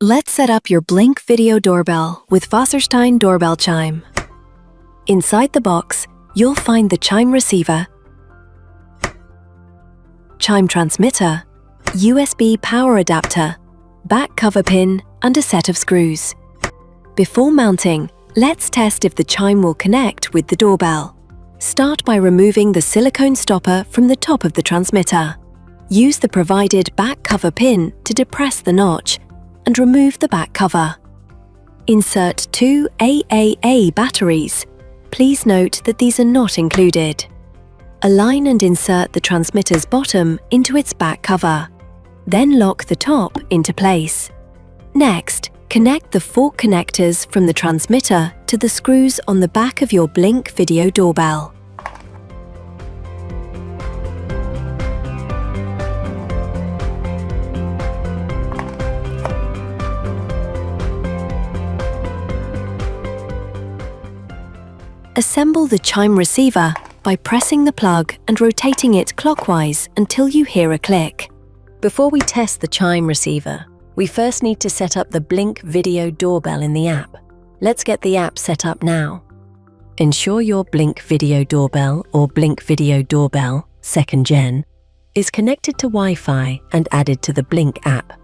Let's set up your Blink Video Doorbell with Wasserstein Doorbell Chime. Inside the box, you'll find the Chime receiver, Chime transmitter, USB power adapter, back cover pin, and a set of screws. Before mounting, let's test if the Chime will connect with the doorbell. Start by removing the silicone stopper from the top of the transmitter. Use the provided back cover pin to depress the notch and remove the back cover. Insert 2 AAA batteries. Please note that these are not included. Align and insert the transmitter's bottom into its back cover. Then lock the top into place. Next, connect the fork connectors from the transmitter to the screws on the back of your Blink Video Doorbell. Assemble the Chime receiver by pressing the plug and rotating it clockwise until you hear a click. Before we test the Chime receiver, we first need to set up the Blink Video Doorbell in the app. Let's get the app set up now. Ensure your Blink Video Doorbell or Blink Video Doorbell 2nd Gen is connected to Wi-Fi and added to the Blink app.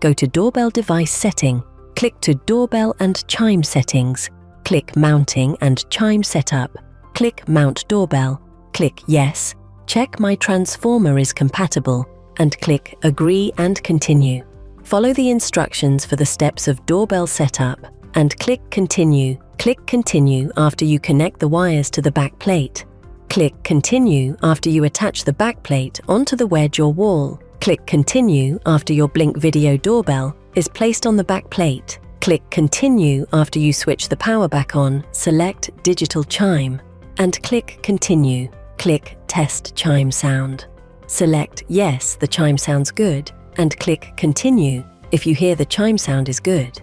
Go to Doorbell Device Setting, click to Doorbell and Chime Settings, click Mounting and Chime Setup, click Mount Doorbell, click Yes, check My Transformer is compatible, and click Agree and Continue. Follow the instructions for the steps of doorbell setup and click Continue. Click Continue after you connect the wires to the back plate. Click Continue after you attach the back plate onto the wedge or wall. Click Continue after your Blink Video Doorbell is placed on the back plate. Click Continue after you switch the power back on, select Digital Chime, and click Continue. Click Test Chime Sound. Select Yes, the chime sounds good, and click Continue if you hear the chime sound is good.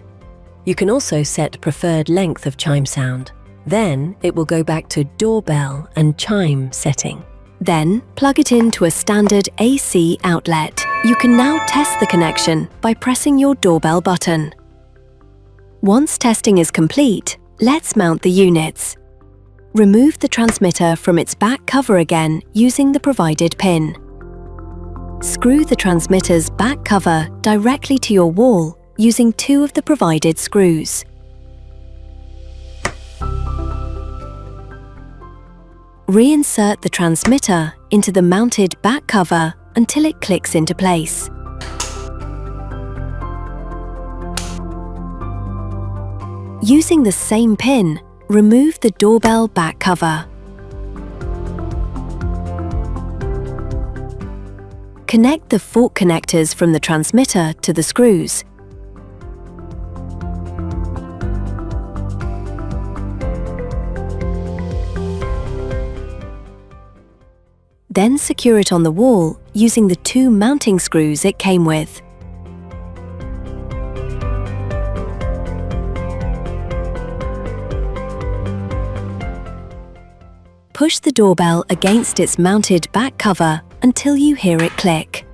You can also set preferred length of chime sound. Then it will go back to Doorbell and Chime setting. Then plug it into a standard AC outlet. You can now test the connection by pressing your doorbell button. Once testing is complete, let's mount the units. Remove the transmitter from its back cover again using the provided pin. Screw the transmitter's back cover directly to your wall using 2 of the provided screws. Reinsert the transmitter into the mounted back cover until it clicks into place. Using the same pin, remove the doorbell back cover. Connect the fork connectors from the transmitter to the screws. Then secure it on the wall using the 2 mounting screws it came with. Push the doorbell against its mounted back cover until you hear it click.